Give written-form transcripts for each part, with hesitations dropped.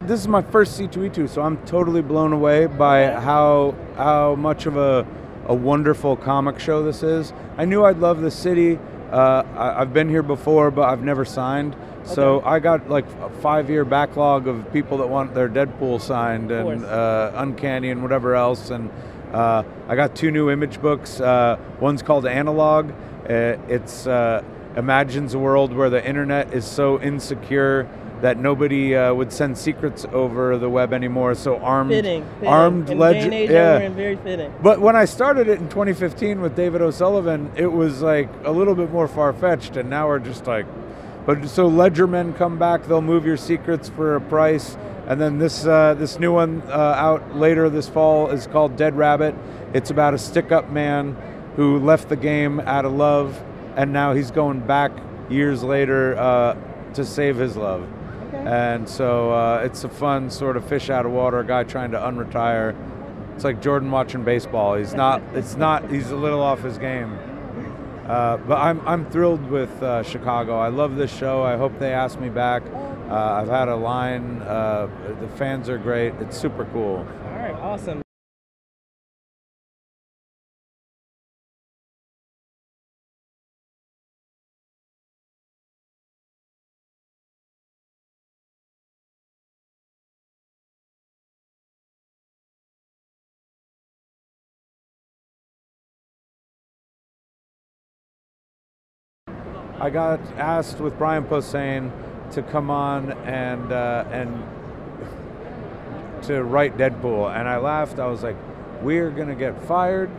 This is my first C2E2, so I'm totally blown away by how much of a wonderful comic show this is. I knew I'd love the city. I've been here before, but I've never signed. So I got like a 5-year backlog of people that want their Deadpool signed and Uncanny and whatever else. And I got 2 new image books. One's called Analog. It's imagines a world where the internet is so insecure that nobody would send secrets over the web anymore. So armed ledger, and very fitting. But when I started it in 2015 with David O'Sullivan, it was like a little bit more far-fetched, and now we're just like, but so ledgermen come back, they'll move your secrets for a price, and then this new one out later this fall is called Dead Rabbit. It's about a stick-up man who left the game out of love, and now he's going back years later to save his love. And so it's a fun sort of fish out of water guy trying to unretire. It's like Jordan watching baseball. He's not. He's a little off his game. But I'm thrilled with Chicago. I love this show. I hope they ask me back. I've had a line. The fans are great. It's super cool. All right, awesome. I got asked with Brian Posehn to come on and to write Deadpool, and I laughed. I was like, "We're gonna get fired.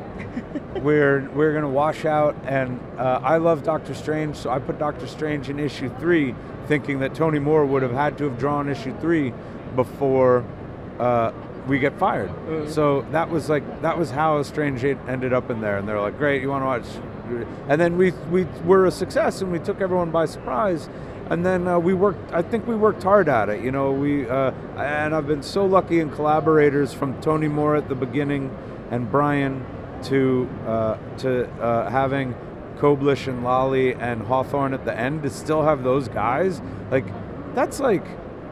we're gonna wash out." And I love Doctor Strange, so I put Doctor Strange in issue 3, thinking that Tony Moore would have had to have drawn issue 3 before we get fired. So that was how Strange ended up in there. And they're like, "Great, you want to watch?" And then we were a success, and we took everyone by surprise. And then I think we worked hard at it. You know, and I've been so lucky in collaborators from Tony Moore at the beginning and Brian to having Koblish and Lally and Hawthorne at the end, to still have those guys. Like, that's like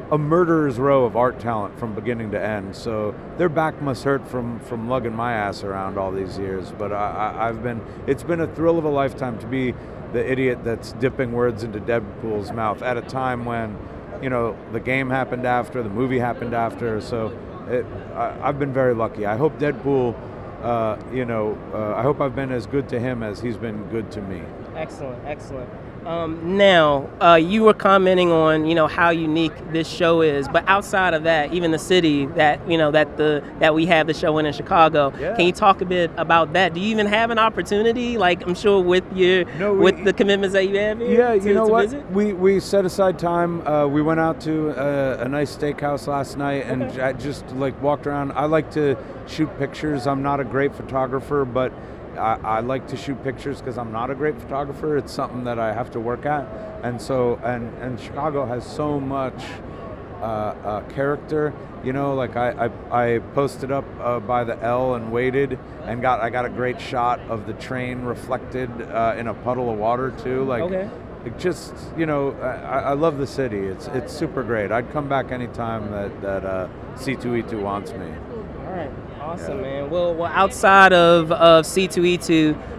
a murderer's row of art talent from beginning to end. So their back must hurt from lugging my ass around all these years. But it's been a thrill of a lifetime to be the idiot that's dipping words into Deadpool's mouth at a time when, you know, the game happened after, the movie happened after. So I've been very lucky. I hope Deadpool, I hope I've been as good to him as he's been good to me. Excellent, excellent. Now, you were commenting on, you know, how unique this show is, but outside of that, even the city that, you know, that we have the show in Chicago. Yeah. Can you talk a bit about that? Do you even have an opportunity, like I'm sure with with the commitments that you have here? Yeah, you know what? We set aside time. We went out to a nice steakhouse last night and I just like walked around. I like to shoot pictures. I'm not a great photographer, but I like to shoot pictures because I'm not a great photographer. It's something that I have to work at, and so and Chicago has so much character. You know, like I posted up by the L and waited, and I got a great shot of the train reflected in a puddle of water too. Like, it just, you know, I love the city. It's super great. I'd come back anytime that C2E2 wants me. All right. Awesome, man. Well, outside of C2E2,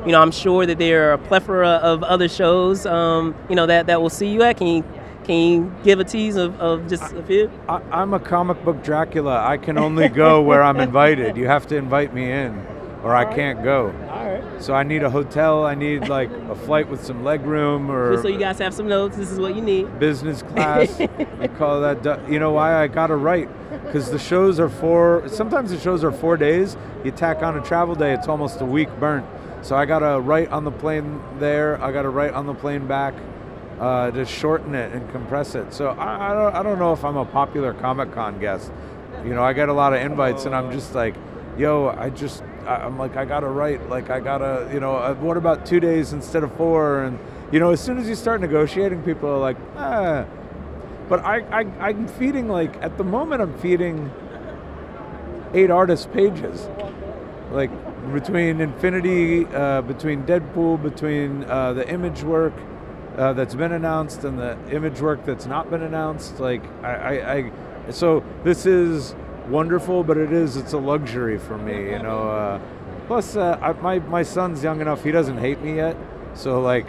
you know, I'm sure that there are a plethora of other shows, you know, that we'll see you at. Can you give a tease of just a few? I'm a comic book Dracula. I can only go where I'm invited. You have to invite me in, or I can't go. All right. right. So I need a hotel. I need like a flight with some leg room, or just so you guys have some notes. This is what you need. Business class. I call that. You know why I got to write? Because the shows are sometimes the shows are 4 days. You tack on a travel day, it's almost a week burnt. So I got to write on the plane there. I got to write on the plane back. To shorten it and compress it. So I don't know if I'm a popular Comic-Con guest. You know, I get a lot of invites and I'm just like, yo, I'm like, I gotta write, like I gotta, you know, what about 2 days instead of 4? And, you know, as soon as you start negotiating, people are like, ah. But I'm feeding, like, at the moment I'm feeding 8 artist pages. Like, between Infinity, between Deadpool, between the image work, that's been announced and the image work that's not been announced. Like so this is wonderful, but it's a luxury for me, you know. Plus, my son's young enough; he doesn't hate me yet. So like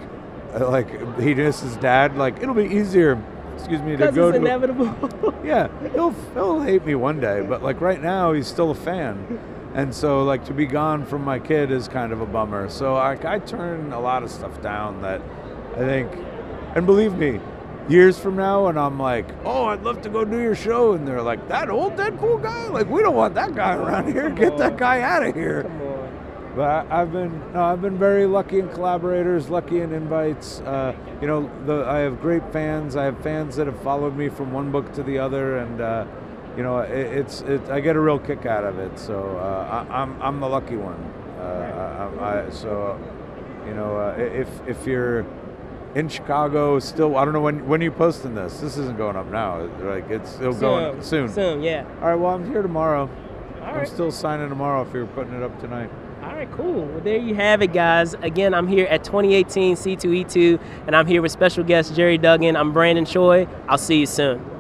he just his dad. Like it'll be easier. Excuse me, to go. It's inevitable. Yeah, he'll hate me one day, but like right now he's still a fan. And so like to be gone from my kid is kind of a bummer. So I turn a lot of stuff down that I think, and believe me, years from now, and I'm like, oh, I'd love to go do your show, and they're like, that old Deadpool guy? Like, we don't want that guy around here. Get that guy out of here. Come on. But I've been very lucky in collaborators, lucky in invites. You know, I have great fans. I have fans that have followed me from one book to the other, and you know, I get a real kick out of it. So I'm the lucky one. So you know, if you're in Chicago still, I don't know when are you posting this? This isn't going up now. Like it'll go up soon. Soon, yeah. All right, well I'm here tomorrow. All I'm right. still signing tomorrow if you're putting it up tonight. All right, cool. Well, there you have it, guys. Again, I'm here at 2018 C2E2, and I'm here with special guest Gerry Duggan. I'm Brandon Choi. I'll see you soon.